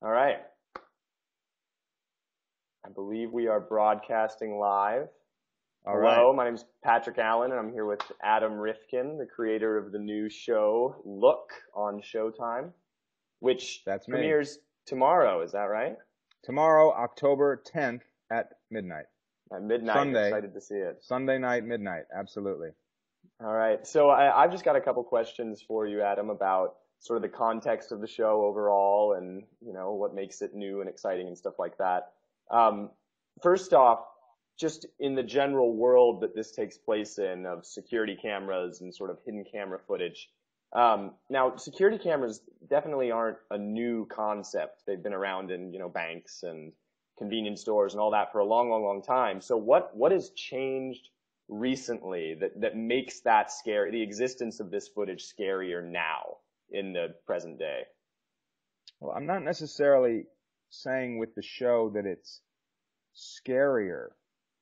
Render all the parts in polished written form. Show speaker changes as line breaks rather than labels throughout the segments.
All right. I believe we are broadcasting live.
All right.
Hello, my name is Patrick Allen, and I'm here with Adam Rifkin, the creator of the new show Look on Showtime, which
That's me.
premieres tomorrow. Is that right?
Tomorrow, October 10th at midnight.
At midnight.
Sunday.
Excited to see it.
Sunday night, midnight. Absolutely.
All right. So I've just got a couple questions for you, Adam, about sort of the context of the show overall and, what makes it new and exciting and stuff like that. Um, First off, just in the general world that this takes place in of security cameras and sort of hidden camera footage. Now, security cameras definitely aren't a new concept. They've been around in, banks and convenience stores and all that for a long, long, long time. So what has changed recently that makes that scary, the existence of this footage scarier now in the present day?
Well, I'm not necessarily saying with the show that it's scarier.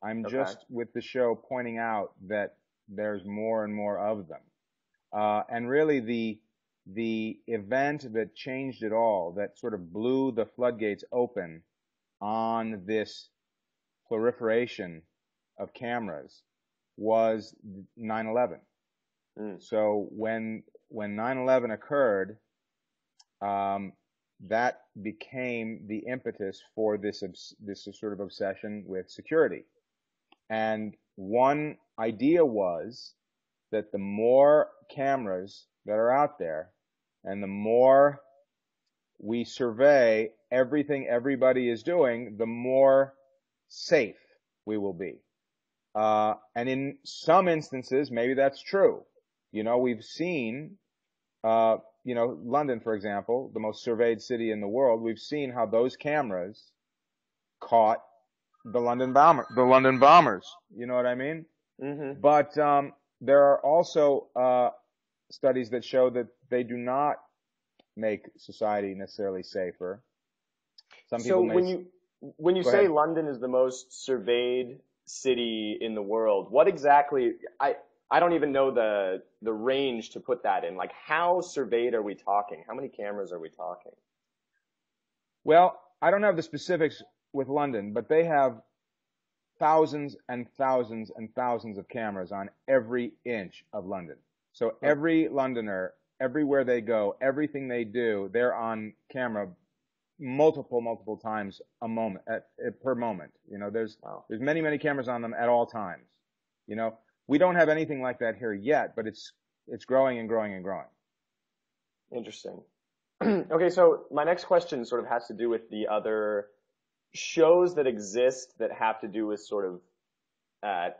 I'm
Okay.
just with the show pointing out that there's more and more of them. And really the event that changed it all, that sort of blew the floodgates open on this proliferation of cameras was 9/11.
Mm.
So when 9/11 occurred, that became the impetus for this sort of obsession with security. And one idea was that the more cameras that are out there, and the more we survey everything everybody is doing, the more safe we will be. And in some instances, maybe that's true. We've seen, London, for example, the most surveyed city in the world, we've seen how those cameras caught the London bombers. You know what I mean?
Mm-hmm.
But there are also studies that show that they do not make society necessarily safer. Some
So
people may
when you
go
say
ahead.
London is the most surveyed city in the world, what exactly I don't even know the range to put that in. Like how surveyed are we talking? How many cameras are we talking?
Well, I don't have the specifics with London, but they have thousands and thousands and thousands of cameras on every inch of London. So
Hmm.
every Londoner, everywhere they go, everything they do, they're on camera multiple times per moment.
Wow.
There's many cameras on them at all times. You know, we don't have anything like that here yet, but it's growing and growing and growing.
Interesting. Okay, so my next question sort of has to do with the other shows that exist that have to do with sort of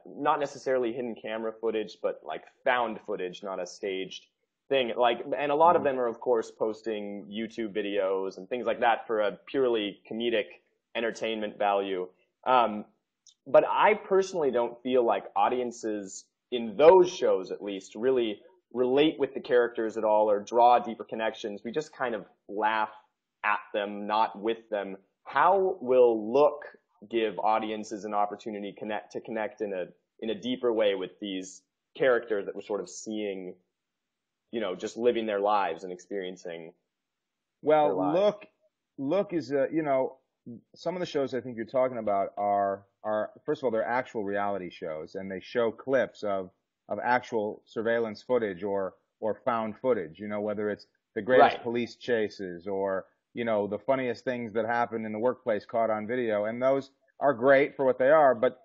not necessarily hidden camera footage, but like found footage, not a staged thing. Like, and a lot of
Hmm.
them are, of course, posting YouTube videos and things like that for a purely comedic entertainment value. Um, but I personally don't feel like audiences in those shows, at least, really relate with the characters at all or draw deeper connections. We just kind of laugh at them, not with them. How will Look give audiences an opportunity connect in a deeper way with these characters that we're sort of seeing, just living their lives and experiencing their
Well,
lives?
look is some of the shows I think you're talking about are first of all they're actual reality shows and they show clips of actual surveillance footage or found footage. Whether it's the greatest
Right.
police chases or the funniest things that happen in the workplace caught on video, and those are great for what they are. But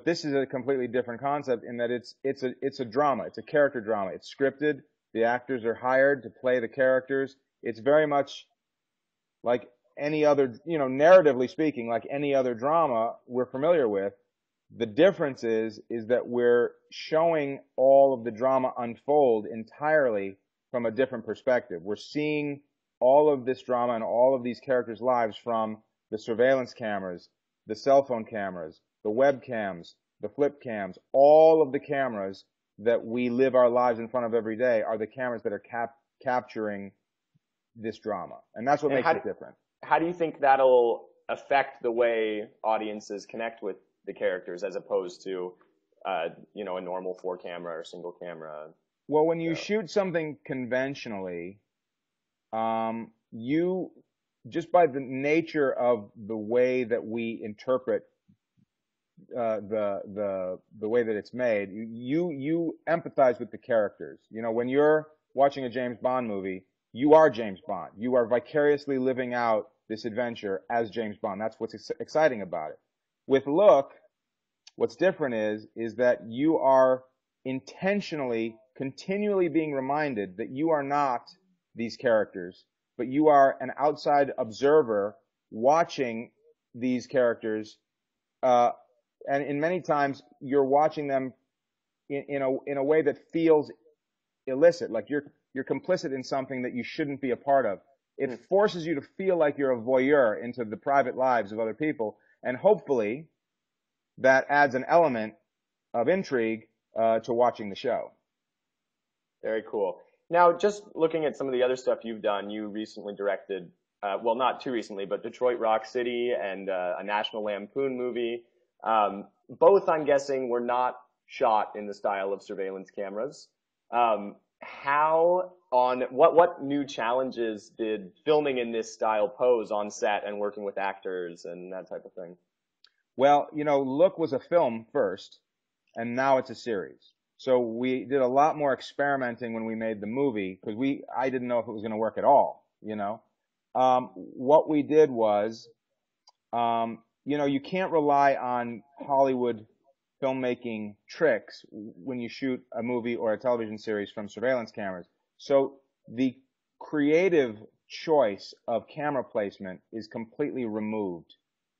this is a completely different concept in that it's a drama. It's a character drama. It's scripted. The actors are hired to play the characters. It's very much like any other, narratively speaking, like any other drama we're familiar with. The difference is that we're showing all of the drama unfold entirely from a different perspective. We're seeing all of this drama and all of these characters' lives from the surveillance cameras, the cell phone cameras, the webcams, the flip cams. All of the cameras that we live our lives in front of every day are the cameras that are capturing this drama. And that's what
And
makes it different.
how do you think that'll affect the way audiences connect with the characters as opposed to, a normal four camera or single camera
Well, when you
show?
shoot something conventionally, you just by the nature of the way that we interpret the way that it's made, you empathize with the characters. You know, when you're watching a James Bond movie, you are James Bond. You are vicariously living out this adventure as James Bond. That's what's exciting about it. With Look, what's different is that you are intentionally, continually being reminded that you are not these characters, but you are an outside observer watching these characters, uh, and in many times you're watching them in a way that feels illicit, like you're complicit in something that you shouldn't be a part of. It
Hmm.
forces you to feel like you're a voyeur into the private lives of other people, and hopefully that adds an element of intrigue to watching the show.
Very cool. Now, just looking at some of the other stuff you've done, you recently directed, well, not too recently, but Detroit Rock City and a National Lampoon movie. Both, I'm guessing, were not shot in the style of surveillance cameras. What new challenges did filming in this style pose on set and working with actors and that type of thing?
Well, you know, Look was a film first, and now it's a series. So we did a lot more experimenting when we made the movie because I didn't know if it was going to work at all. You know, what we did was, you know, you can't rely on Hollywood filmmaking tricks when you shoot a movie or a television series from surveillance cameras. So the creative choice of camera placement is completely removed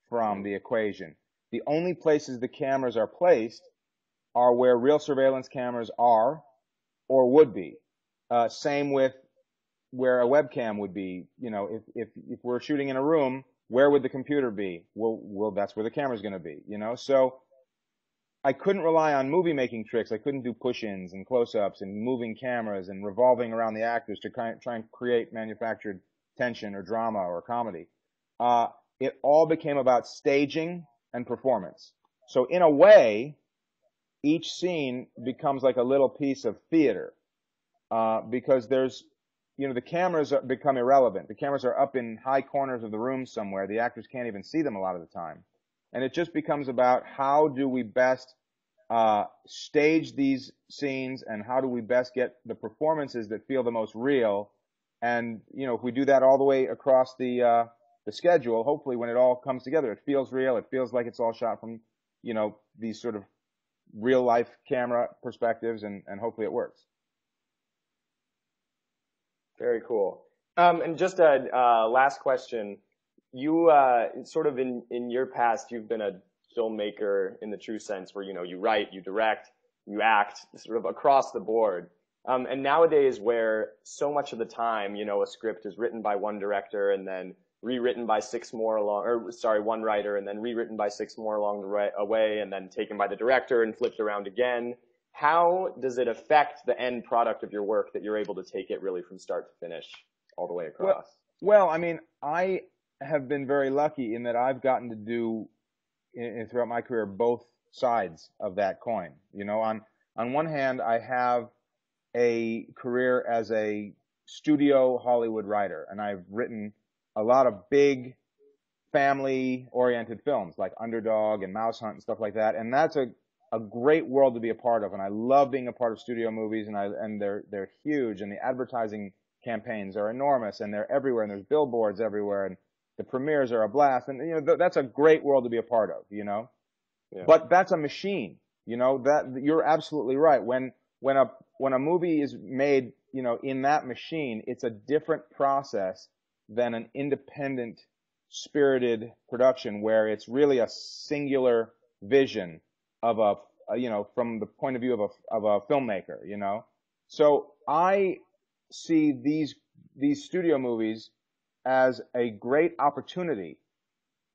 from
Hmm.
the equation. The only places the cameras are placed are where real surveillance cameras are or would be. Same with where a webcam would be. You know, if we're shooting in a room, where would the computer be? Well, that's where the camera's going to be. You know, so I couldn't rely on movie making tricks. I couldn't do push-ins and close-ups and moving cameras and revolving around the actors to try and create manufactured tension or drama or comedy. Uh, it all became about staging and performance. So in a way, each scene becomes like a little piece of theater, because the cameras become irrelevant. The cameras are up in high corners of the room somewhere. The actors can't even see them a lot of the time. And it just becomes about how do we best stage these scenes and how do we best get the performances that feel the most real. And, you know, if we do that all the way across the schedule, hopefully when it all comes together, it feels real. It feels like it's all shot from, you know, these sort of real life camera perspectives, and hopefully it works.
Very cool. And just a last question. You sort of in your past, you've been a filmmaker in the true sense where, you know, you write, you direct, you act sort of across the board. And nowadays where so much of the time, you know, a script is written by one director and then rewritten by six more along, or sorry, one writer and then rewritten by six more along the way and then taken by the director and flipped around again. How does it affect the end product of your work that you're able to take it really from start to finish all the way
Well,
across?
well, I mean, I have been very lucky in that I've gotten to do throughout my career both sides of that coin. You know, on one hand, I have a career as a studio Hollywood writer, and I've written a lot of big family-oriented films like Underdog and Mouse Hunt and stuff like that. And that's a great world to be a part of. And I love being a part of studio movies, and they're huge, and the advertising campaigns are enormous, and they're everywhere, and there's billboards everywhere, and the premieres are a blast. And you know that's a great world to be a part of. You know,
Yeah.
but that's a machine. You know that you're absolutely right. When a movie is made, you know, in that machine, it's a different process than an independent, spirited production where it's really a singular vision of you know, from the point of view of a filmmaker, you know. So I see these studio movies as a great opportunity.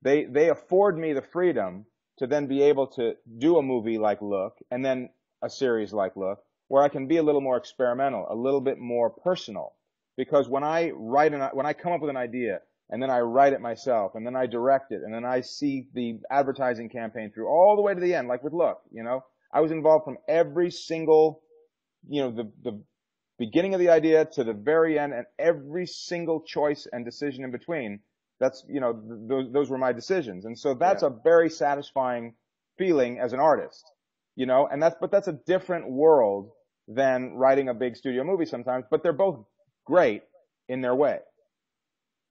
They afford me the freedom to then be able to do a movie like Look and then a series like Look where I can be a little more experimental, a little bit more personal. Because when I come up with an idea and then I write it myself and then I direct it and then I see the advertising campaign through all the way to the end, like with Look, you know, I was involved from every single, you know, the beginning of the idea to the very end, and every single choice and decision in between. That's, you know, those were my decisions. And so that's
Yeah.
a very satisfying feeling as an artist, you know, and but that's a different world than writing a big studio movie sometimes, but they're both great in their way.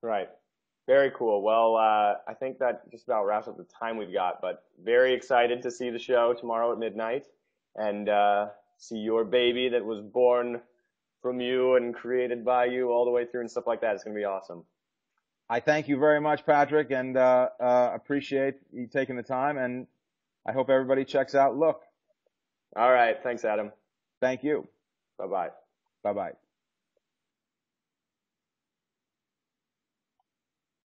Right. Very cool. Well, I think that just about wraps up the time we've got, but very excited to see the show tomorrow at midnight and see your baby that was born from you and created by you all the way through and stuff like that. It's going to be awesome.
I thank you very much, Patrick, and appreciate you taking the time. And I hope everybody checks out Look.
All right. Thanks, Adam.
Thank you.
Bye-bye.
Bye bye.